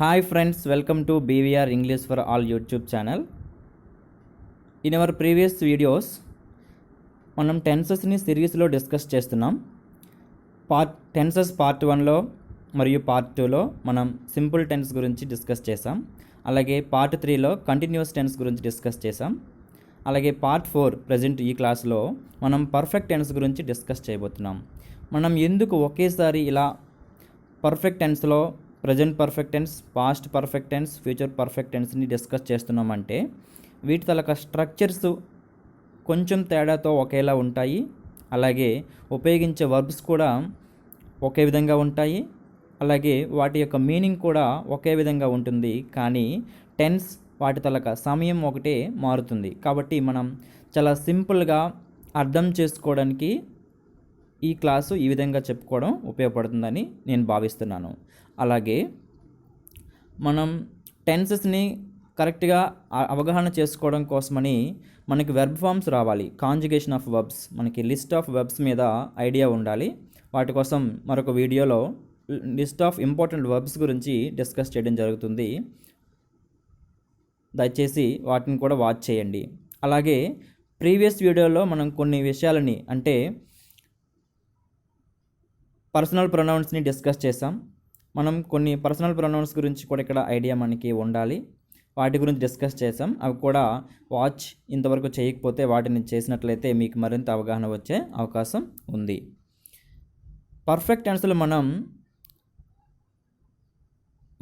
Hi friends, welcome to BVR English for All YouTube channel. In our previous videos, మనం టెన్సెస్ని సిరీస్లో discuss చేస్తున్నాం. Tenses part 1లో మరియు part 2లో మనం సింపుల్ టెన్స్ గురించి డిస్కస్ చేసాం. అలాగే పార్ట్ 3లో కంటిన్యూస్ టెన్స్ గురించి డిస్కస్ చేసాం. అలాగే పార్ట్ 4 ప్రజెంట్ ఈ క్లాస్లో మనం పర్ఫెక్ట్ టెన్స్ గురించి డిస్కస్ చేయబోతున్నాం. మనం ఎందుకు ఒకేసారి ఇలా పర్ఫెక్ట్ టెన్స్లో present perfect tense, past perfect tense, future perfect టెన్స్ని డిస్కస్ చేస్తున్నామంటే వీటి తలక స్ట్రక్చర్స్ కొంచెం తేడాతో ఒకేలా ఉంటాయి. అలాగే ఉపయోగించే వర్బ్స్ కూడా ఒకే విధంగా ఉంటాయి. అలాగే వాటి యొక్క మీనింగ్ కూడా ఒకే విధంగా ఉంటుంది. కానీ టెన్స్ వాటి తలక సమయం ఒకటే మారుతుంది. కాబట్టి మనం చాలా సింపుల్గా అర్థం చేసుకోవడానికి ఈ క్లాసు ఈ విధంగా చెప్పుకోవడం ఉపయోగపడుతుందని నేను భావిస్తున్నాను. అలాగే మనం టెన్సెస్ని కరెక్ట్గా అవగాహన చేసుకోవడం కోసమని మనకి వెర్బ్ ఫామ్స్ రావాలి. కాంజుగేషన్ ఆఫ్ వర్బ్స్, మనకి లిస్ట్ ఆఫ్ వర్బ్స్ మీద ఐడియా ఉండాలి. వాటి కోసం మరొక వీడియోలో లిస్ట్ ఆఫ్ ఇంపార్టెంట్ వర్బ్స్ గురించి డిస్కస్ చేయడం జరుగుతుంది. దయచేసి వాటిని కూడా వాచ్ చేయండి. అలాగే ప్రీవియస్ వీడియోలో మనం కొన్ని విషయాలని అంటే పర్సనల్ ప్రొనౌన్స్ని డిస్కస్ చేసాం. మనం కొన్ని పర్సనల్ ప్రొనౌన్స్ గురించి కూడా ఇక్కడ ఐడియా మనకి ఉండాలి. వాటి గురించి డిస్కస్ చేసాం. అవి కూడా వాచ్ ఇంతవరకు చేయకపోతే వాటిని చేసినట్లయితే మీకు మరింత అవగాహన వచ్చే అవకాశం ఉంది. పర్ఫెక్ట్ టెన్స్లో మనం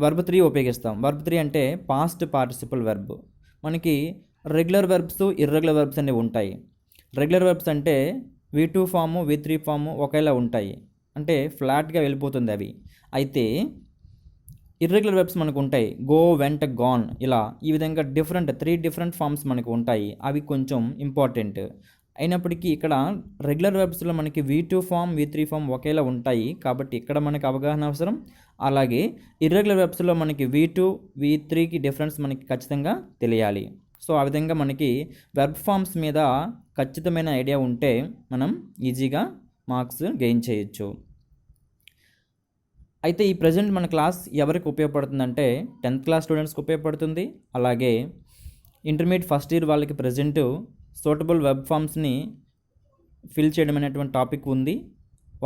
వర్బ్ 3 ఉపయోగిస్తాం. వర్బ్ 3 అంటే పాస్ట్ పార్టిసిపల్ వెర్బ్. మనకి రెగ్యులర్ వెర్బ్స్, ఇర్రెగ్యులర్ వెర్బ్స్ అనేవి ఉంటాయి. రెగ్యులర్ వెర్బ్స్ అంటే V2 ఫాము, V3 ఫాము ఒకేలా ఉంటాయి, అంటే ఫ్లాట్గా వెళ్ళిపోతుంది అవి. అయితే ఇర్రెగ్యులర్ వెర్బ్స్ మనకు ఉంటాయి. గో, వెంట, గాన్, ఇలా ఈ విధంగా 3 డిఫరెంట్ ఫామ్స్ మనకు ఉంటాయి. అవి కొంచెం ఇంపార్టెంట్ అయినప్పటికీ ఇక్కడ రెగ్యులర్ వెర్బ్స్లో మనకి V2 ఫామ్, V3 ఫామ్ ఒకేలా ఉంటాయి. కాబట్టి ఇక్కడ మనకి అవగాహన అవసరం. అలాగే ఇర్రెగ్యులర్ వెర్బ్స్లో మనకి V2, V3కి డిఫరెన్స్ మనకి ఖచ్చితంగా తెలియాలి. సో ఆ విధంగా మనకి వెర్బ్ ఫామ్స్ మీద ఖచ్చితమైన ఐడియా ఉంటే మనం ఈజీగా మార్క్స్ గెయిన్ చేయొచ్చు. అయితే ఈ ప్రజెంట్ మన క్లాస్ ఎవరికి ఉపయోగపడుతుందంటే 10th క్లాస్ స్టూడెంట్స్కి ఉపయోగపడుతుంది. అలాగే ఇంటర్మీడియట్ ఫస్ట్ ఇయర్ వాళ్ళకి ప్రజెంట్ సూటబుల్ వెబ్ ఫామ్స్ని ఫిల్ చేయడం అనేటువంటి టాపిక్ ఉంది,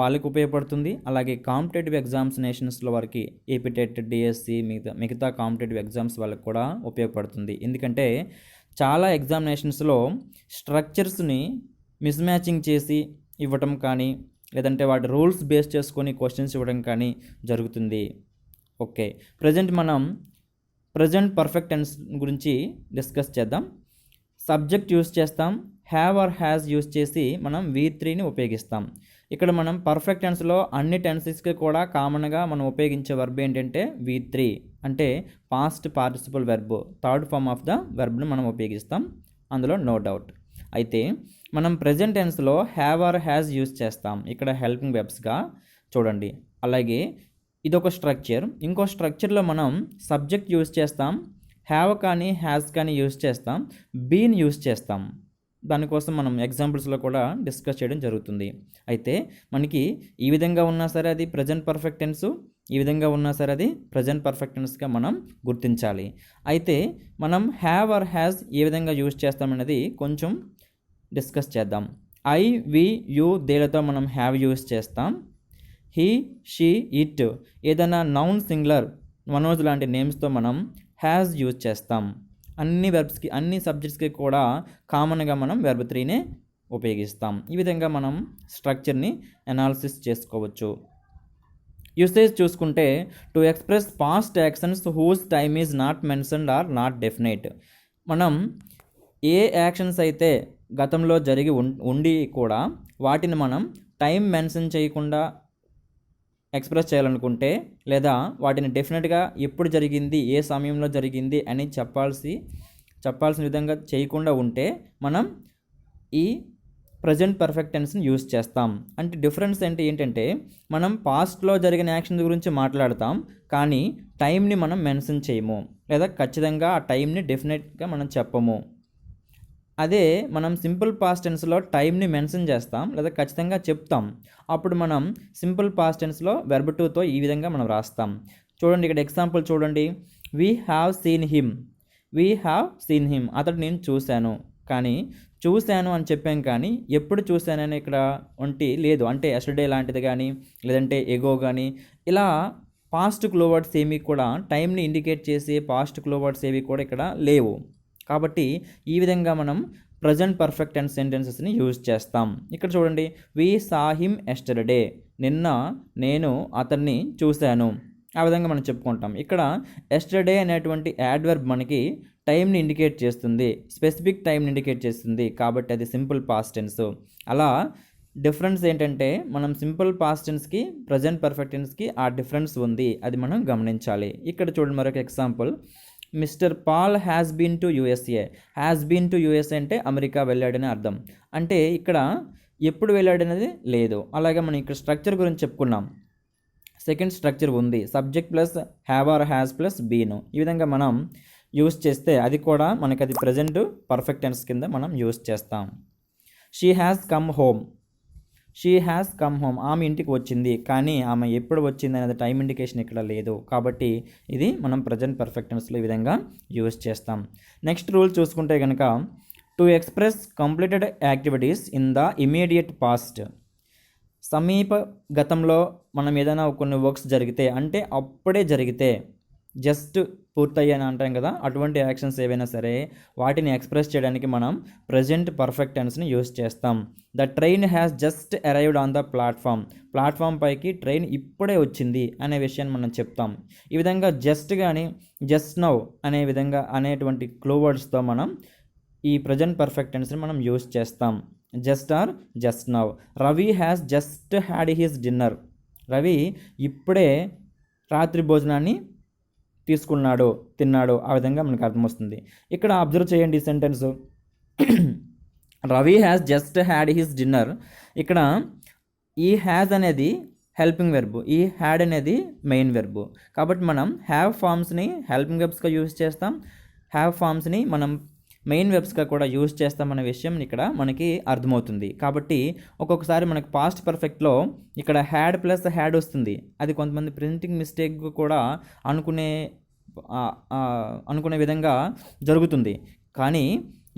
వాళ్ళకి ఉపయోగపడుతుంది. అలాగే కాంపిటేటివ్ ఎగ్జామినేషన్స్లో వారికి ఏపీ టెట్, డిఎస్సి, మిగతా కాంపిటేటివ్ ఎగ్జామ్స్ వాళ్ళకి కూడా ఉపయోగపడుతుంది. ఎందుకంటే చాలా ఎగ్జామినేషన్స్లో స్ట్రక్చర్స్ని మిస్ మ్యాచింగ్ చేసి ఇవ్వటం కానీ, లేదంటే వాటి రూల్స్ బేస్ చేసుకొని క్వశ్చన్స్ ఇవ్వడం కానీ జరుగుతుంది. ఓకే, మనం ప్రజెంట్ పర్ఫెక్ట్ టెన్స్ గురించి డిస్కస్ చేద్దాం. సబ్జెక్ట్ యూస్ చేస్తాం. హ్యావ్ ఆర్ హ్యాస్ యూస్ చేసి మనం V3ని ఉపయోగిస్తాం. ఇక్కడ మనం పర్ఫెక్ట్ టెన్స్లో అన్ని టెన్సెస్కి కూడా కామన్గా మనం ఉపయోగించే వర్బ్ ఏంటంటే V3, అంటే past participle verb, third form of the వెర్బ్ను మనం ఉపయోగిస్తాం, అందులో నో డౌట్. అయితే మనం ప్రజెంట్ టెన్స్లో హ్యావ్ ఆర్ హ్యాస్ యూస్ చేస్తాం. ఇక్కడ హెల్పింగ్ వెర్బ్స్గా చూడండి. అలాగే ఇదొక స్ట్రక్చర్. ఇంకో స్ట్రక్చర్లో మనం సబ్జెక్ట్ యూస్ చేస్తాం, హ్యావ్ కానీ హ్యాస్ కానీ యూస్ చేస్తాం, బీన్ యూస్ చేస్తాం. దానికోసం మనం ఎగ్జాంపుల్స్లో కూడా డిస్కస్ చేయడం జరుగుతుంది. అయితే మనకి ఈ విధంగా ఉన్నా సరే అది ప్రజెంట్ పర్ఫెక్ట్ టెన్స్, ఈ విధంగా ఉన్నా సరే అది ప్రజెంట్ పర్ఫెక్ట్ టెన్స్గా మనం గుర్తించాలి. అయితే మనం హ్యావ్ ఆర్ హ్యాస్ ఏ విధంగా యూస్ చేస్తామనేది కొంచెం డిస్కస్ చేద్దాం. ఐ, వి, యు, దేలతో మనం హ్యావ్ యూస్ చేస్తాం. హీ, షీ, ఇట్ ఏదైనా నౌన్, సింగులర్, మనోజ్ లాంటి నేమ్స్తో మనం హ్యాస్ యూజ్ చేస్తాం. అన్ని వెర్బ్స్కి, అన్ని సబ్జెక్ట్స్కి కూడా కామన్గా మనం వెర్బ్ 3నే ఉపయోగిస్తాం. ఈ విధంగా మనం స్ట్రక్చర్ని అనాలిసిస్ చేసుకోవచ్చు. యూసేజ్ చూసుకుంటే to express past actions whose time is not mentioned or not definite. మనం ఏ యాక్షన్స్ అయితే గతంలో జరిగి ఉండి కూడా వాటిని మనం టైం మెన్షన్ చేయకుండా ఎక్స్ప్రెస్ చేయాలనుకుంటే, లేదా వాటిని డెఫినెట్గా ఎప్పుడు జరిగింది, ఏ సమయంలో జరిగింది అని చెప్పాల్సిన విధంగా చేయకుండా ఉంటే మనం ఈ ప్రజెంట్ పర్ఫెక్ట్ టెన్స్ని యూస్ చేస్తాం. అంటే డిఫరెన్స్ ఏంటంటే మనం పాస్ట్లో జరిగిన యాక్షన్ గురించి మాట్లాడతాం, కానీ టైంని మనం మెన్షన్ చేయము, లేదా ఖచ్చితంగా ఆ టైంని డెఫినెట్గా మనం చెప్పము. అదే మనం సింపుల్ పాస్ట్ టెన్స్లో టైంని మెన్షన్ చేస్తాం, లేదా ఖచ్చితంగా చెప్తాం. అప్పుడు మనం సింపుల్ పాస్ట్ టెన్స్లో వెర్బ్ 2తో ఈ విధంగా మనం రాస్తాం. చూడండి ఇక్కడ ఎగ్జాంపుల్ చూడండి, వీ హ్యావ్ సీన్ హిమ్, అతడు నేను చూశాను. కానీ చూశాను అని చెప్పాం, కానీ ఎప్పుడు చూశానని ఇక్కడ వంటి లేదు. అంటే ఎస్టర్డే లాంటిది కానీ లేదంటే ఎగో కానీ ఇలా పాస్ట్ క్లో వర్డ్స్ ఏవి కూడా టైంని ఇండికేట్ చేసే పాస్ట్ క్లో వర్డ్స్ ఏవి కూడా ఇక్కడ లేవు. కాబట్టి ఈ విధంగా మనం ప్రజెంట్ పర్ఫెక్ట్ అండ్ సెంటెన్సెస్ని యూజ్ చేస్తాం. ఇక్కడ చూడండి, వీ సా హిమ్ ఎస్టర్డే, నిన్న నేను అతన్ని చూశాను. ఆ విధంగా మనం చెప్పుకుంటాం. ఇక్కడ ఎస్టర్డే అనేటువంటి యాడ్వర్బ్ మనకి టైంని ఇండికేట్ చేస్తుంది, స్పెసిఫిక్ టైంని ఇండికేట్ చేస్తుంది, కాబట్టి అది సింపుల్ పాస్ట్ టెన్స్. అలా డిఫరెన్స్ ఏంటంటే మనం సింపుల్ పాస్ట్ టెన్స్కి ప్రజెంట్ పర్ఫెక్ట్ టెన్స్కి ఆ డిఫరెన్స్ ఉంది, అది మనం గమనించాలి. ఇక్కడ చూడండి మరొక example, mister Paul has been to USA. Has been to USA అంటే అమెరికా వెళ్ళాడని అర్థం. అంటే ఇక్కడ ఎప్పుడు వెళ్ళాడనేది లేదు. అలాగే మనం ఇక్కడ స్ట్రక్చర్ గురించి చెప్పుకున్నాం, సెకండ్ స్ట్రక్చర్ ఉంది, subject plus have or has plus been. ఈ విధంగా మనం యూస్ చేస్తే అది కూడా మనకి అది ప్రజెంట్ పర్ఫెక్ట్ టెన్స్ కింద మనం యూస్ చేస్తాం. షీ హ్యాస్ కమ్ హోమ్, ఆమె ఇంటికి వచ్చింది, కానీ ఆమె ఎప్పుడు వచ్చింది అనేది టైం ఇండికేషన్ ఇక్కడ లేదు. కాబట్టి ఇది మనం ప్రజెంట్ పర్ఫెక్ట్ టెన్స్లో ఈ విధంగా యూస్ చేస్తాం. నెక్స్ట్ రూల్ చూసుకుంటే కనుక, to express completed activities in the immediate past. సమీప గతంలో మనం ఏదైనా కొన్ని వర్క్స్ జరిగితే, అంటే అప్పుడే జరిగితే, జస్ట్ పూర్తయ్యాని అంటాం కదా, అటువంటి యాక్షన్స్ ఏవైనా సరే వాటిని ఎక్స్ప్రెస్ చేయడానికి మనం ప్రజెంట్ పర్ఫెక్ట్ టెన్స్ని యూస్ చేస్తాం. The train has just arrived on the platform పైకి ట్రైన్ ఇప్పుడే వచ్చింది అనే విషయాన్ని మనం చెప్తాం. ఈ విధంగా జస్ట్ కానీ జస్ట్ నౌ అనే విధంగా అనేటువంటి క్లూ వర్డ్స్తో మనం ఈ ప్రజెంట్ పర్ఫెక్ట్ టెన్స్ని మనం యూస్ చేస్తాం. Just or just now. Ravi has just had his dinner. Ravi ఇప్పుడే రాత్రి భోజనాన్ని తిన్నాడు. ఆ విధంగా మనకు అర్థమవుతుంది. ఇక్కడ అబ్జర్వ్ చేయండి ఈ sentence, Ravi has just had his dinner. ఇక్కడ ఈ హ్యాజ్ అనేది హెల్పింగ్ వెర్బ్, ఈ హ్యాడ్ అనేది మెయిన్ వెర్బ్. కాబట్టి మనం హ్యావ్ ఫార్మ్స్ని హెల్పింగ్ వెర్బ్స్గా యూజ్ చేస్తాం, హ్యావ్ ఫార్మ్స్ని మనం మెయిన్ వెబ్స్గా కూడా యూజ్ చేస్తామనే విషయం ఇక్కడ మనకి అర్థమవుతుంది. కాబట్టి ఒక్కొక్కసారి మనకి పాస్ట్ పర్ఫెక్ట్లో ఇక్కడ హ్యాడ్ ప్లస్ హ్యాడ్ వస్తుంది. అది కొంతమంది ప్రింటింగ్ మిస్టేక్ కూడా అనుకునే విధంగా జరుగుతుంది. కానీ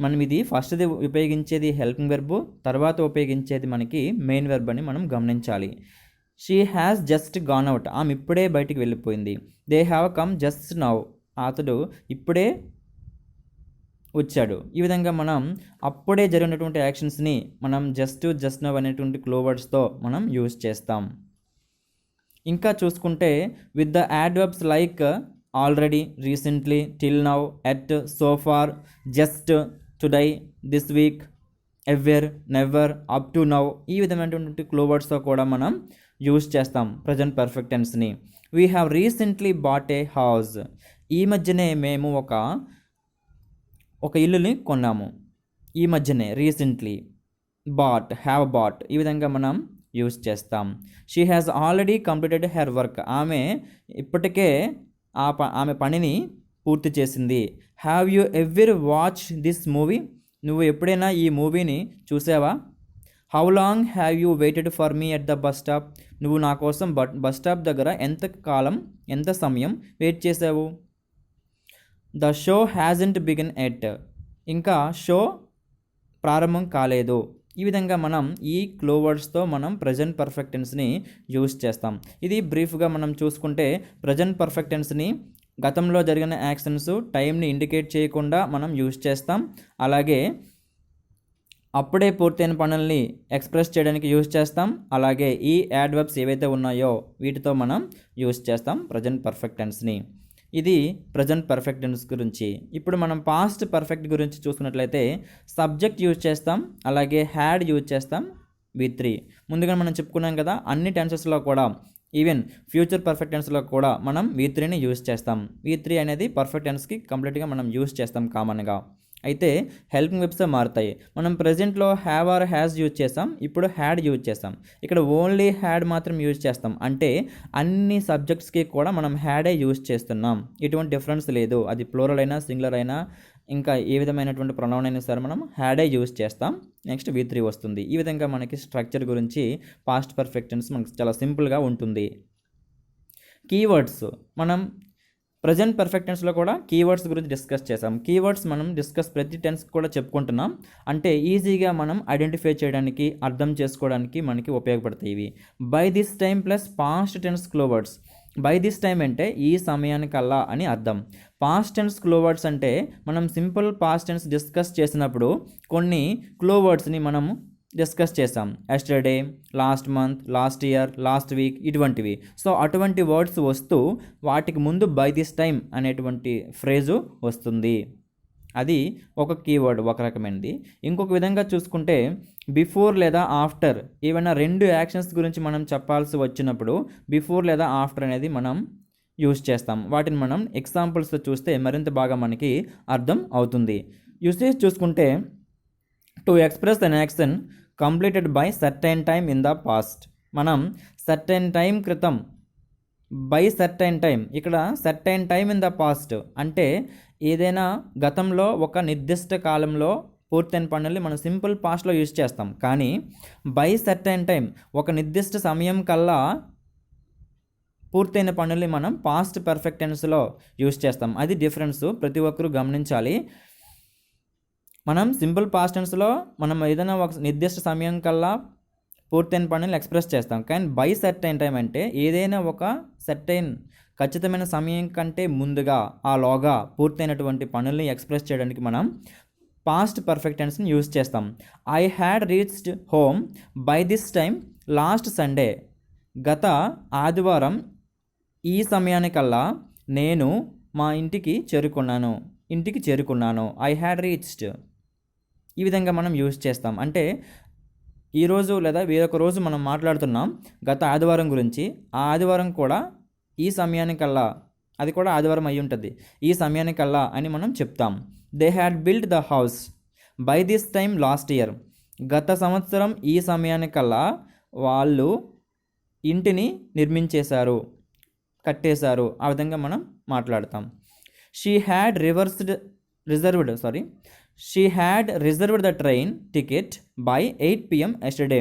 మనం ఇది ఫస్ట్ది ఉపయోగించేది హెల్పింగ్ వెర్బ్, తర్వాత ఉపయోగించేది మనకి మెయిన్ వెర్బ్ అని మనం గమనించాలి. She has just gone out, ఆమె ఇప్పుడే బయటికి వెళ్ళిపోయింది. They have come just now, అతడు ఇప్పుడే వచ్చాడు. ఈ విధంగా మనం అప్పుడే జరిగినటువంటి యాక్షన్స్ని మనం జస్ట్ నౌ అనేటువంటి క్లో వర్డ్స్తో మనం యూజ్ చేస్తాం. ఇంకా చూసుకుంటే with the adverbs like already, recently, till now, at, so far, just, today, this week, ever, never, up to now, ఈ విధమైనటువంటి క్లో వర్డ్స్తో కూడా మనం యూజ్ చేస్తాం ప్రజెంట్ పర్ఫెక్ట్ టెన్స్ని. We have recently bought a house. ఈ మధ్యనే మేము ఒక ఇల్లుని కొన్నాము. ఈ మధ్యనే, రీసెంట్లీ, బాట్, హ్యావ్ బాట్, ఈ విధంగా మనం యూజ్ చేస్తాం. She has already completed her work. ఆమె ఇప్పటికే ఆమె పనిని పూర్తి చేసింది. Have you ever watch this movie. నువ్వు ఎప్పుడైనా ఈ మూవీని చూసావా? How long have you waited for me at the bus stop. నువ్వు నా కోసం బస్ స్టాప్ దగ్గర ఎంత సమయం వెయిట్ చేసావు? The show hasn't begin at. ఇంకా షో ప్రారంభం కాలేదు. ఈ విధంగా మనం ఈ క్లో వర్డ్స్తో మనం ప్రజెంట్ పర్ఫెక్ట్ టెన్స్ని యూజ్ చేస్తాం. ఇది బ్రీఫ్గా మనం చూసుకుంటే ప్రజెంట్ పర్ఫెక్ట్ టెన్స్ని గతంలో జరిగిన యాక్షన్స్ టైంని ఇండికేట్ చేయకుండా మనం యూజ్ చేస్తాం. అలాగే అప్పుడే పూర్తయిన పనుల్ని ఎక్స్ప్రెస్ చేయడానికి యూజ్ చేస్తాం. అలాగే ఈ యాడ్వర్బ్స్ ఏవైతే ఉన్నాయో వీటితో మనం యూజ్ చేస్తాం ప్రజెంట్ పర్ఫెక్ట్ టెన్స్ని. ఇది ప్రజెంట్ పర్ఫెక్ట్ టెన్స్ గురించి. ఇప్పుడు మనం పాస్ట్ పర్ఫెక్ట్ గురించి చూసుకున్నట్లయితే సబ్జెక్ట్ యూజ్ చేస్తాం, అలాగే హ్యాడ్ యూజ్ చేస్తాం, V3. ముందుగా మనం చెప్పుకున్నాం కదా, అన్ని టెన్సెస్లో కూడా ఈవెన్ ఫ్యూచర్ పర్ఫెక్ట్ టెన్స్లో కూడా మనం V3ని యూజ్ చేస్తాం. V3 అనేది పర్ఫెక్ట్ టెన్స్కి కంప్లీట్గా మనం యూజ్ చేస్తాం కామన్గా. అయితే హెల్పింగ్ వెబ్స్ మారుతాయి. మనం ప్రజెంట్లో హ్యావ్ ఆర్ హ్యాస్ యూజ్ చేస్తాం, ఇప్పుడు హ్యాడ్ యూజ్ చేస్తాం. ఇక్కడ ఓన్లీ హ్యాడ్ మాత్రం యూజ్ చేస్తాం. అంటే అన్ని సబ్జెక్ట్స్కి కూడా మనం హ్యాడే యూజ్ చేస్తున్నాం. ఎటువంటి డిఫరెన్స్ లేదు. అది ప్లూరల్ అయినా సింగులర్ అయినా ఇంకా ఏ విధమైనటువంటి ప్రొనౌన్ అయినా సరే మనం హ్యాడే యూజ్ చేస్తాం. నెక్స్ట్ V3 వస్తుంది. ఈ విధంగా మనకి స్ట్రక్చర్ గురించి పాస్ట్ పర్ఫెక్ట్ టెన్స్ మనకి చాలా సింపుల్గా ఉంటుంది. కీవర్డ్స్ మనం ప్రజెంట్ పర్ఫెక్ట్ టెన్స్లో కూడా కీవర్డ్స్ గురించి డిస్కస్ చేసాం. కీవర్డ్స్ మనం ప్రతి టెన్స్ కూడా చెప్పుకుంటున్నాం. అంటే ఈజీగా మనం ఐడెంటిఫై చేయడానికి, అర్థం చేసుకోవడానికి మనకి ఉపయోగపడతాయి ఇవి. By this time plus past tense clue words. By this time అంటే ఈ సమయానికల్లా అని అర్థం. పాస్ట్ టెన్స్ క్లో వర్డ్స్ అంటే మనం సింపుల్ పాస్ట్ టెన్స్ డిస్కస్ చేసినప్పుడు కొన్ని క్లో వర్డ్స్ని మనం డిస్కస్ చేసాం. Yesterday, last month, last year, last week, ఇటువంటివి. సో అటువంటి వర్డ్స్ వస్తూ వాటికి ముందు బై దిస్ టైం అనేటువంటి ఫ్రేజు వస్తుంది. అది ఒక కీవర్డ్, ఒక రకమైనది. ఇంకొక విధంగా చూసుకుంటే బిఫోర్ లేదా ఆఫ్టర్, ఏమైనా రెండు యాక్షన్స్ గురించి మనం చెప్పాల్సి వచ్చినప్పుడు బిఫోర్ లేదా ఆఫ్టర్ అనేది మనం యూజ్ చేస్తాం. వాటిని మనం ఎగ్జాంపుల్స్తో చూస్తే మరింత బాగా మనకి అర్థం అవుతుంది. యూసేజ్ చూసుకుంటే to express an action completed by certain time in the past. మనం సర్టైన్ టైం క్రితం, బై సర్టైన్ టైం, ఇక్కడ certain time in the past అంటే ఏదైనా గతంలో ఒక నిర్దిష్ట కాలంలో పూర్తయిన పనుల్ని మనం సింపుల్ పాస్ట్లో యూజ్ చేస్తాం. కానీ బై సర్టైన్ టైం ఒక నిర్దిష్ట సమయం కల్లా పూర్తయిన పనుల్ని మనం పాస్ట్ పర్ఫెక్ట్ టెన్స్లో యూజ్ చేస్తాం. అది డిఫరెన్స్, ప్రతి ఒక్కరూ గమనించాలి. మనం సింపుల్ పాస్ట్ టెన్స్లో మనం ఏదైనా ఒక నిర్దిష్ట సమయం కల్లా పూర్తయిన పనులను ఎక్స్ప్రెస్ చేస్తాం. కానీ బై సర్టైన్ టైం అంటే ఏదైనా ఒక సర్టైన్ ఖచ్చితమైన సమయం కంటే ముందుగా, లోగా పూర్తయినటువంటి పనుల్ని ఎక్స్ప్రెస్ చేయడానికి మనం పాస్ట్ పర్ఫెక్ట్ టెన్స్ని యూజ్ చేస్తాం. I had reached home by this time last Sunday. గత ఆదివారం ఈ సమయానికల్లా నేను మా ఇంటికి చేరుకున్నాను. I had reached. ఈ విధంగా మనం యూజ్ చేస్తాం. అంటే ఈరోజు లేదా వేరొక రోజు మనం మాట్లాడుతున్నాం గత ఆదివారం గురించి. ఆ ఆదివారం కూడా ఈ సమయానికల్లా, అది కూడా ఆదివారం అయి ఉంటుంది, ఈ సమయానికల్లా అని మనం చెప్తాం. They had built the house by this time last year. గత సంవత్సరం ఈ సమయానికల్లా వాళ్ళు ఇంటిని కట్టేశారు. ఆ విధంగా మనం మాట్లాడతాం. She had reserved the train ticket by 8 PM yesterday.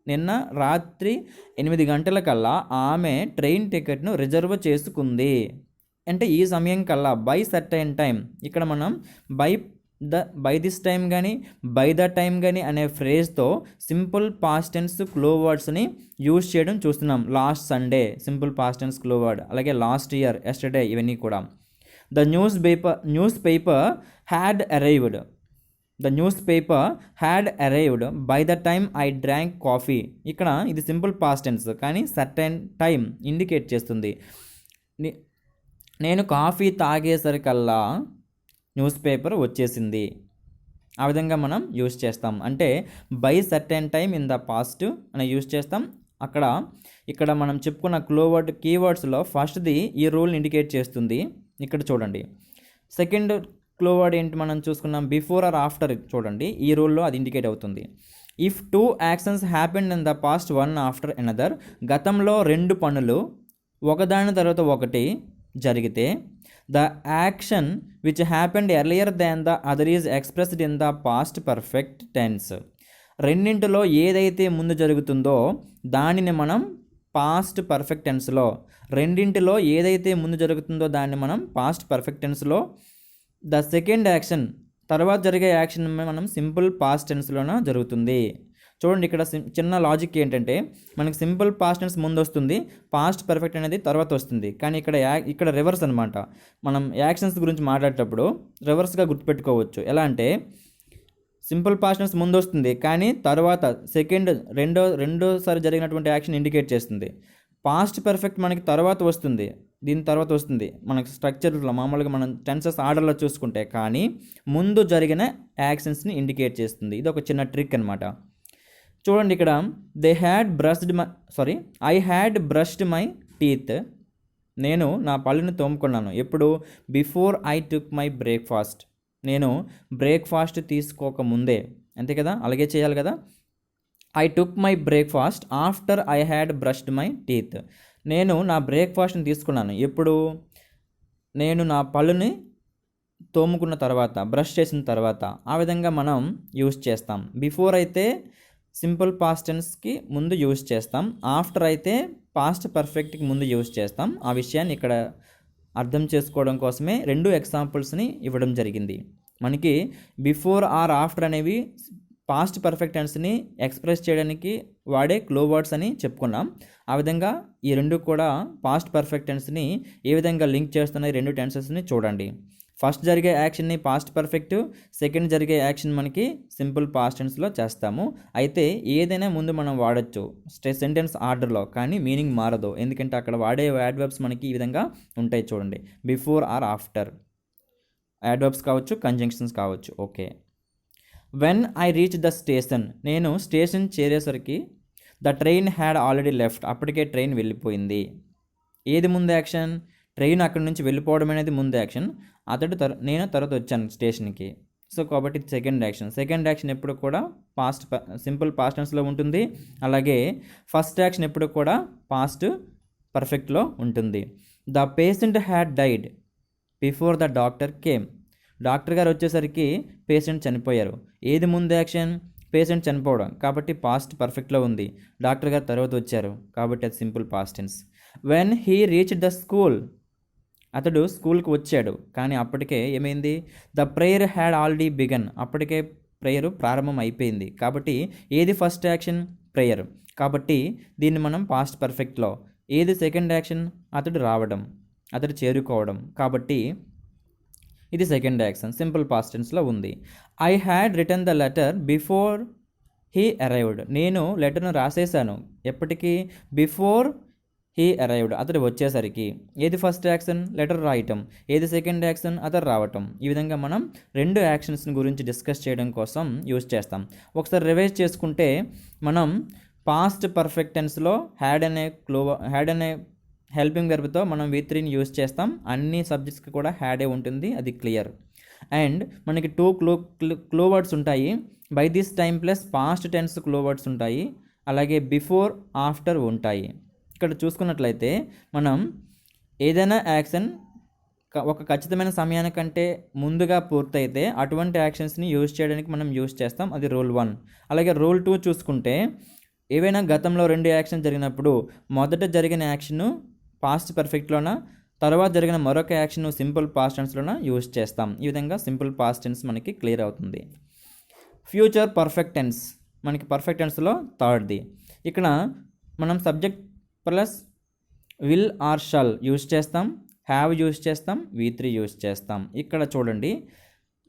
నిన్న రాత్రి 8 గంటలకల్లా ఆమె ట్రైన్ టికెట్ను రిజర్వ్ చేసుకుంది. అంటే ఈ సమయం కల్లా, బై సర్టైన్ టైం. ఇక్కడ మనం బై దిస్ టైం కానీ బై ద టైం కానీ అనే ఫ్రేజ్తో సింపుల్ పాస్ట్ టెన్స్ క్లో వర్డ్స్ని యూజ్ చేయడం చూస్తున్నాం. Last Sunday simple past tense clue word, అలాగే లాస్ట్ ఇయర్, ఎస్టర్డే, ఇవన్నీ కూడా. The newspaper had arrived by the time I drank coffee. ఇక్కడ ఇది సింపుల్ పాస్ట్ టెన్స్ కానీ సర్టైన్ టైం ఇండికేట్ చేస్తుంది. నేను కాఫీ తాగేసరికల్లా న్యూస్ పేపర్ వచ్చేసింది. ఆ విధంగా మనం యూజ్ చేస్తాం. అంటే by certain time in the past అని యూజ్ చేస్తాం. ఇక్కడ మనం చెప్పుకున్న కీవర్డ్స్లో ఫస్ట్ది ఈ రూల్ని ఇండికేట్ చేస్తుంది. ఇక్కడ చూడండి, సెకండ్ క్లో వర్డ్ ఏంటి మనం చూసుకున్నాం, బిఫోర్ ఆర్ ఆఫ్టర్. చూడండి, ఈ రూల్లో అది ఇండికేట్ అవుతుంది. If 2 actions happened in the past one after another. గతంలో 2 పనులు ఒకదాని తర్వాత ఒకటి జరిగితే the action which happened earlier than the other is expressed in the past perfect tense. రెండింటిలో ఏదైతే ముందు జరుగుతుందో దానిని మనం పాస్ట్ పర్ఫెక్ట్ టెన్స్లో, మనం పాస్ట్ పర్ఫెక్ట్ టెన్స్లో, ద సెకండ్ యాక్షన్ తర్వాత జరిగే యాక్షన్ మనం సింపుల్ పాస్ట్ టెన్స్లోనే జరుగుతుంది. చూడండి, ఇక్కడ చిన్న లాజిక్ ఏంటంటే మనకి సింపుల్ పాస్ట్ టెన్స్ ముందు వస్తుంది, పాస్ట్ పర్ఫెక్ట్ అనేది తర్వాత వస్తుంది. కానీ ఇక్కడ రివర్స్ అనమాట. మనం యాక్షన్స్ గురించి మాట్లాడేటప్పుడు రివర్స్గా గుర్తుపెట్టుకోవచ్చు. ఎలా అంటే సింపుల్ పాస్ట్ టెన్స్ ముందు వస్తుంది కానీ తర్వాత రెండోసారి జరిగినటువంటి యాక్షన్ ఇండికేట్ చేస్తుంది. పాస్ట్ పర్ఫెక్ట్ మనకి తర్వాత వస్తుంది, దీని తర్వాత వస్తుంది మనకి స్ట్రక్చర్లో, మామూలుగా మనం టెన్సెస్ ఆర్డర్లో చూసుకుంటే. కానీ ముందు జరిగిన యాక్షన్స్ని ఇండికేట్ చేస్తుంది. ఇది ఒక చిన్న ట్రిక్ అనమాట. చూడండి, ఇక్కడ I had brushed my teeth. నేను నా పళ్ళుని తోముకున్నాను. ఎప్పుడు? Before I took my breakfast. నేను బ్రేక్ఫాస్ట్ తీసుకోకముందే, అంతే కదా, అలాగే చేయాలి కదా. I took my breakfast after I had brushed my teeth. నేను నా బ్రేక్ఫాస్ట్ని తీసుకున్నాను ఎప్పుడు? నేను నా పళ్ళుని తోముకున్న తర్వాత, బ్రష్ చేసిన తర్వాత. ఆ విధంగా మనం యూజ్ చేస్తాం. బిఫోర్ అయితే సింపుల్ పాస్ట్ టెన్స్కి ముందు యూజ్ చేస్తాం, ఆఫ్టర్ అయితే పాస్ట్ పర్ఫెక్ట్కి ముందు యూజ్ చేస్తాం. ఆ విషయాన్ని ఇక్కడ అర్థం చేసుకోవడం కోసమే 2 ఎగ్జాంపుల్స్ని ఇవ్వడం జరిగింది. మనకి బిఫోర్ ఆర్ ఆఫ్టర్ అనేవి పాస్ట్ పర్ఫెక్ట్ టెన్స్ని ఎక్స్ప్రెస్ చేయడానికి వాడే క్లో వర్డ్స్ అని చెప్పుకున్నాం. ఆ విధంగా ఈ 2 కూడా పాస్ట్ పర్ఫెక్ట్ టెన్స్ని ఏ విధంగా లింక్ చేస్తున్నాయి 2 టెన్సెస్ని చూడండి. ఫస్ట్ జరిగే యాక్షన్ని పాస్ట్ పర్ఫెక్ట్, సెకండ్ జరిగే యాక్షన్ మనకి సింపుల్ పాస్ట్ టెన్స్లో చేస్తాము. అయితే ఏదైనా ముందు మనం వాడచ్చు సెంటెన్స్ ఆర్డర్లో, కానీ మీనింగ్ మారదు. ఎందుకంటే అక్కడ వాడే యాడ్వర్బ్స్ మనకి ఈ విధంగా ఉంటాయి చూడండి, బిఫోర్ ఆర్ ఆఫ్టర్. యాడ్వర్బ్స్ కావచ్చు, కంజంక్షన్స్ కావచ్చు. Okay. When I reach the station, నేను స్టేషన్ చేరేసరికి the train had already left, అప్పటికే ట్రైన్ వెళ్ళిపోయింది. ఏది ముందు యాక్షన్? ట్రైన్ అక్కడి నుంచి వెళ్ళిపోవడం అనేది ముందు యాక్షన్. నేను తర్వాత వచ్చాను స్టేషన్కి. సో కాబట్టి సెకండ్ యాక్షన్. సెకండ్ యాక్షన్ ఎప్పుడు కూడా సింపుల్ పాస్ట్ టెన్స్లో ఉంటుంది. అలాగే ఫస్ట్ యాక్షన్ ఎప్పుడు కూడా పాస్ట్ పర్ఫెక్ట్లో ఉంటుంది. The patient had died before the doctor came, doctor గారు వచ్చేసరికి పేషెంట్ చనిపోయారు. ఏది ముందు యాక్షన్? పేషెంట్ చనిపోవడం, కాబట్టి పాస్ట్ పర్ఫెక్ట్లో ఉంది. డాక్టర్ గారు తర్వాత వచ్చారు, కాబట్టి అది simple past tense. When he reached the school, అతడు స్కూల్కి వచ్చాడు, కానీ అప్పటికే ఏమైంది? The prayer had already begun, అప్పటికే ప్రేయర్ ప్రారంభం అయిపోయింది. కాబట్టి ఏది ఫస్ట్ యాక్షన్? ప్రేయర్. కాబట్టి దీన్ని మనం పాస్ట్ పర్ఫెక్ట్లో. ఏది సెకండ్ యాక్షన్? అతడు రావడం, అతడు చేరుకోవడం. కాబట్టి ఇది సెకండ్ యాక్షన్, సింపుల్ పాస్ట్ టెన్స్లో ఉంది. I had written the letter before he arrived, నేను లెటర్ను రాసేసాను ఎప్పటికీ? బిఫోర్ హీ అరైవ్డ్, అతడు వచ్చేసరికి. ఏది ఫస్ట్ యాక్షన్? లెటర్ రాయటం. ఏది సెకండ్ యాక్షన్? అతడు రావటం. ఈ విధంగా మనం 2 యాక్షన్స్ గురించి డిస్కస్ చేయడం కోసం యూజ్ చేస్తాం. ఒకసారి రివైజ్ చేసుకుంటే మనం పాస్ట్ పర్ఫెక్ట్ టెన్స్లో హ్యాడ్ అనే హెల్పింగ్ వెర్బ్తో మనం V3ని యూజ్ చేస్తాం. అన్ని సబ్జెక్ట్స్కి కూడా హ్యాడే ఉంటుంది, అది క్లియర్. అండ్ మనకి 2 క్లో వర్డ్స్ ఉంటాయి. By this time plus past tense clue words ఉంటాయి. అలాగే బిఫోర్, ఆఫ్టర్ ఉంటాయి. ఇక్కడ చూసుకున్నట్లయితే మనం ఏదైనా యాక్షన్ ఒక ఖచ్చితమైన సమయానికంటే ముందుగా పూర్తయితే అటువంటి యాక్షన్స్ని యూజ్ చేయడానికి మనం యూజ్ చేస్తాం. అది రూల్ 1. అలాగే రూల్ 2 చూసుకుంటే ఏవైనా గతంలో 2 యాక్షన్ జరిగినప్పుడు మొదట జరిగిన యాక్షన్ పాస్ట్ పర్ఫెక్ట్లోన, తర్వాత జరిగిన మరొక యాక్షన్ సింపుల్ పాస్ట్ టెన్స్లోన యూజ్ చేస్తాం. ఈ విధంగా సింపుల్ పాస్ట్ టెన్స్ మనకి క్లియర్ అవుతుంది. ఫ్యూచర్ పర్ఫెక్ట్ టెన్స్ మనకి పర్ఫెక్ట్ టెన్స్లో థర్డ్ది. ఇక్కడ మనం subject plus will or shall use చేస్తాం, హ్యావ్ యూజ్ చేస్తాం, V3 యూజ్ చేస్తాం. ఇక్కడ చూడండి,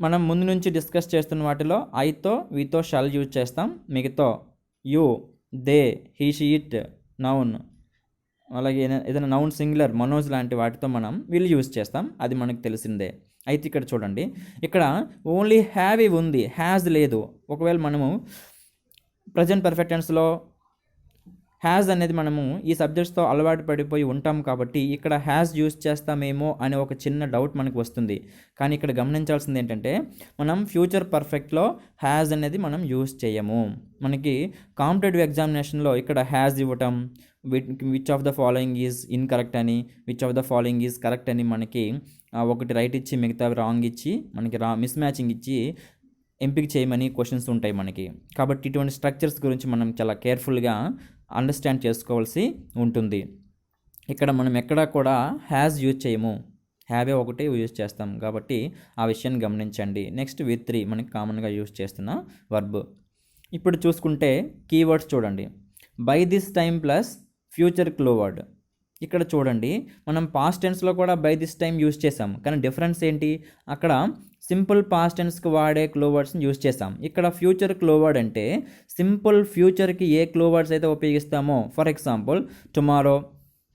మనం ముందు నుంచి డిస్కస్ చేస్తున్న వాటిలో ఐతో వీతో షల్ యూజ్ చేస్తాం. మిగతా you, they, he, she, it, noun, అలాగే ఏదైనా నౌన్ సింగులర్, మనోజ్ లాంటి వాటితో మనం విల్ యూజ్ చేస్తాం. అది మనకు తెలిసిందే. అయితే ఇక్కడ చూడండి, ఇక్కడ ఓన్లీ హ్యావ్ ఉంది, హ్యాజ్ లేదు. ఒకవేళ మనము ప్రజెంట్ పర్ఫెక్ట్ టెన్స్లో హ్యాజ్ అనేది మనము ఈ సబ్జెక్ట్స్తో అలవాటు పడిపోయి ఉంటాం, కాబట్టి ఇక్కడ హ్యాజ్ యూజ్ చేస్తామేమో అనే ఒక చిన్న డౌట్ మనకు వస్తుంది. కానీ ఇక్కడ గమనించాల్సింది ఏంటంటే మనం ఫ్యూచర్ పర్ఫెక్ట్లో హ్యాజ్ అనేది మనం యూజ్ చేయము. మనకి కాంపిటేటివ్ ఎగ్జామినేషన్లో ఇక్కడ హ్యాజ్ ఇవ్వటం, which of the following is incorrect అని, which of the following is correct అని మనకి ఒకటి రైట్ ఇచ్చి మిగతా రాంగ్ ఇచ్చి మనకి మిస్ మ్యాచింగ్ ఇచ్చి ఎంపిక చేయమని క్వశ్చన్స్ ఉంటాయి మనకి. కాబట్టి ఇటువంటి స్ట్రక్చర్స్ గురించి మనం చాలా కేర్ఫుల్గా అండర్స్టాండ్ చేసుకోవాల్సి ఉంటుంది. ఇక్కడ మనం ఎక్కడా కూడా హ్యాజ్ యూజ్ చేయము, హ్యావే ఒకటే యూజ్ చేస్తాం. కాబట్టి ఆ విషయాన్ని గమనించండి. నెక్స్ట్ V3 మనకి కామన్గా యూజ్ చేస్తున్న వర్బ్. ఇప్పుడు చూసుకుంటే కీవర్డ్స్ చూడండి. By this time plus future clue word. ఇక్కడ చూడండి, మనం పాస్ట్ టెన్స్లో కూడా బై దిస్ టైమ్ యూజ్ చేసాం, కానీ డిఫరెన్స్ ఏంటి? అక్కడ సింపుల్ పాస్ట్ టెన్స్కి వాడే క్లో వర్డ్స్ని యూజ్ చేసాం. ఇక్కడ ఫ్యూచర్ క్లో వర్డ్ అంటే సింపుల్ ఫ్యూచర్కి ఏ క్లో వర్డ్స్ అయితే ఉపయోగిస్తామో, for example tomorrow,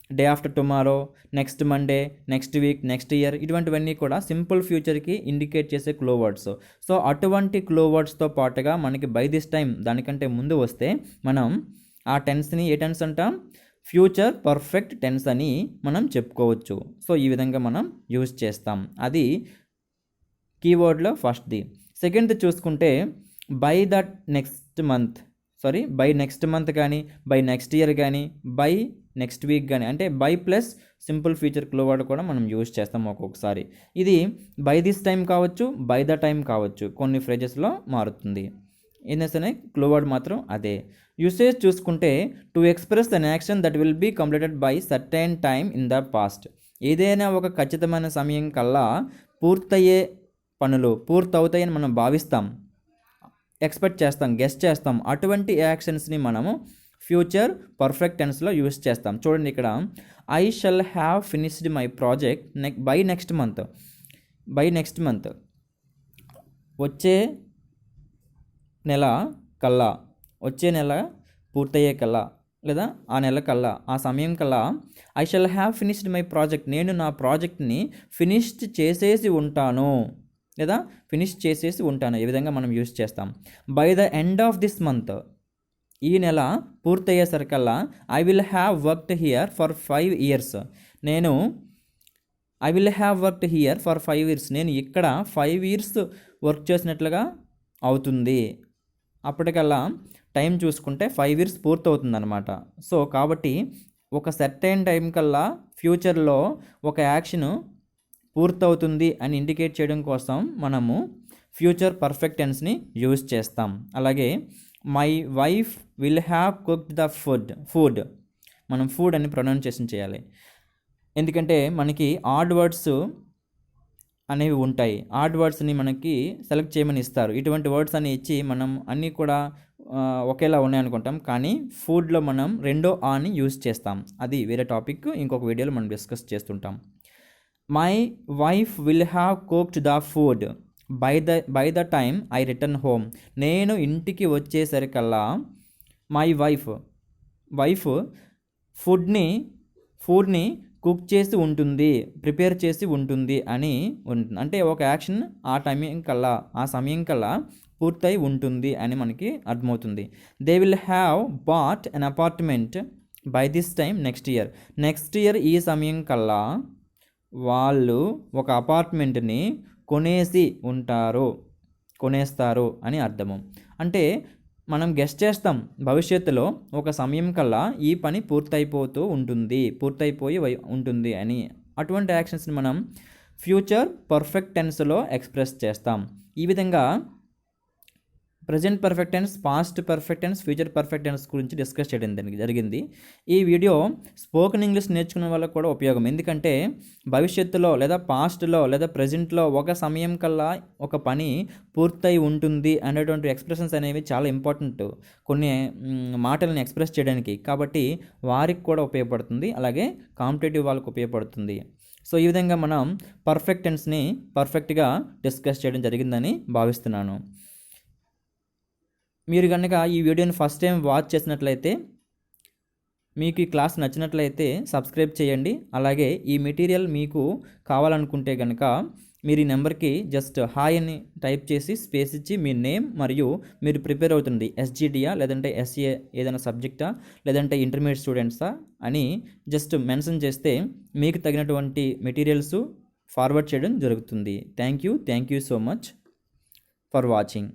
day after tomorrow, next Monday, next week, next year, ఇటువంటివన్నీ కూడా సింపుల్ ఫ్యూచర్కి ఇండికేట్ చేసే క్లో వర్డ్స్. సో అటువంటి క్లో వర్డ్స్తో పాటుగా మనకి బై దిస్ టైమ్ దానికంటే ముందు వస్తే మనం ఆ టెన్స్ని ఏ టెన్స్ అంటాం? ఫ్యూచర్ పర్ఫెక్ట్ టెన్స్ అని మనం చెప్పుకోవచ్చు. సో ఈ విధంగా మనం యూజ్ చేస్తాం. అది కీవర్డ్లో ఫస్ట్ది. సెకండ్ది చూసుకుంటే by that next month, by next month కానీ, బై నెక్స్ట్ ఇయర్ కానీ, బై నెక్స్ట్ వీక్ కానీ, అంటే by plus simple future clue word కూడా మనం యూజ్ చేస్తాం ఒక్కొక్కసారి. ఇది బై దిస్ టైం కావచ్చు, బై ద టైం కావచ్చు, కొన్ని ఫ్రేజెస్లో మారుతుంది. ఏదైనా సరే క్లూ వర్డ్ మాత్రం అదే. యూసేజ్ చూసుకుంటే to express an action that will be completed by certain time in the past. ఏదైనా ఒక ఖచ్చితమైన సమయం కల్లా పూర్తయ్యే పనులు పూర్తవుతాయని మనం భావిస్తాం, ఎక్స్పెక్ట్ చేస్తాం, గెస్ చేస్తాం. అటువంటి యాక్షన్స్ని మనము ఫ్యూచర్ పర్ఫెక్ట్ టెన్స్లో యూస్ చేస్తాం. చూడండి ఇక్కడ, I shall have finished my project by next month. By next month వచ్చే నెల కల్లా, వచ్చే నెల పూర్తయ్యే కల్లా లేదా ఆ నెల కల్లా, ఆ సమయం కల్లా I shall have finished my project, నేను నా ప్రాజెక్ట్ని ఫినిష్ చేసేసి ఉంటాను లేదా ఫినిష్ చేసేసి ఉంటాను. ఈ విధంగా మనం యూస్ చేస్తాం. By the end of this month, ఈ నెల పూర్తయ్యేసరికల్లా I will have worked here for 5 years. నేను I will have worked here for 5 years, నేను ఇక్కడ 5 years వర్క్ చేసినట్లుగా అవుతుంది. అప్పటికల్లా టైం చూసుకుంటే 5 years పూర్తవుతుంది అనమాట. సో కాబట్టి ఒక సర్టెన్ టైం కల్లా ఫ్యూచర్లో ఒక యాక్షన్ పూర్తవుతుంది అని ఇండికేట్ చేయడం కోసం మనము ఫ్యూచర్ పర్ఫెక్ట్ టెన్స్ని యూజ్ చేస్తాం. అలాగే my wife will have cooked the food, మనం ఫుడ్ అని ప్రొనౌన్సియేషన్ చేయాలి. ఎందుకంటే మనకి ఆడ్ వర్డ్స్ అనేవి ఉంటాయి. ఆడ్ వర్డ్స్ని మనకి సెలెక్ట్ చేయమని ఇస్తారు. ఇటువంటి వర్డ్స్ అని ఇచ్చి మనం అన్నీ కూడా ఒకేలా ఉన్నాయనుకుంటాం, కానీ ఫుడ్లో మనం రెండో ఆని యూజ్ చేస్తాం. అది వేరే టాపిక్, ఇంకొక వీడియోలో మనం డిస్కస్ చేస్తుంటాం. My wife will have cooked the food by the time I return home, నేను ఇంటికి వచ్చేసరికల్లా మై వైఫ్ ఫుడ్ని కుక్ చేసి ఉంటుంది, ప్రిపేర్ చేసి ఉంటుంది అని ఉంటుంది. అంటే ఒక యాక్షన్ ఆ టైమింగ్ కల్లా, ఆ సమయం కల్లా పూర్తయి ఉంటుంది అని మనకి అర్థమవుతుంది. They will have bought an apartment by this time next year, ఈ సమయం కల్లా వాళ్ళు ఒక అపార్ట్మెంట్ని కొనేస్తారు అని అర్థము. అంటే మనం గెస్ చేస్తాం, భవిష్యత్తులో ఒక సమయం కల్లా ఈ పని పూర్తయిపోయి ఉంటుంది అని. అటువంటి యాక్షన్స్ని మనం ఫ్యూచర్ పర్ఫెక్ట్ టెన్స్లో ఎక్స్ప్రెస్ చేస్తాం. ఈ విధంగా present perfect tense, past perfect tense, future perfect tense గురించి డిస్కస్ చేయడం జరిగింది. ఈ వీడియో స్పోకెన్ ఇంగ్లీష్ నేర్చుకునే వాళ్ళకు కూడా ఉపయోగం. ఎందుకంటే భవిష్యత్తులో లేదా పాస్ట్లో లేదా ప్రజెంట్లో ఒక సమయం కల్లా ఒక పని పూర్తయి ఉంటుంది అనేటువంటి ఎక్స్ప్రెషన్స్ అనేవి చాలా ఇంపార్టెంట్ కొన్ని మాటలను ఎక్స్ప్రెస్ చేయడానికి. కాబట్టి వారికి కూడా ఉపయోగపడుతుంది, అలాగే కాంపిటేటివ్ వాళ్ళకు ఉపయోగపడుతుంది. సో ఈ విధంగా మనం పర్ఫెక్ట్ టెన్స్ని పర్ఫెక్ట్గా డిస్కస్ చేయడం జరిగిందని భావిస్తున్నాను. మీరు కనుక ఈ వీడియోని ఫస్ట్ టైం వాచ్ చేసినట్లయితే, మీకు ఈ క్లాస్ నచ్చినట్లయితే సబ్స్క్రైబ్ చేయండి. అలాగే ఈ మెటీరియల్ మీకు కావాలనుకుంటే కనుక మీరు ఈ నెంబర్కి జస్ట్ హాయ్ అని టైప్ చేసి స్పేస్ ఇచ్చి మీ నేమ్ మరియు మీరు ప్రిపేర్ అవుతుంది ఎస్జిడియా లేదంటే ఎస్ఏ ఏదైనా సబ్జెక్టా లేదంటే ఇంటర్మీడియట్ స్టూడెంట్సా అని జస్ట్ మెన్షన్ చేస్తే మీకు తగినటువంటి మెటీరియల్స్ ఫార్వర్డ్ చేయడం జరుగుతుంది. Thank you so much for watching.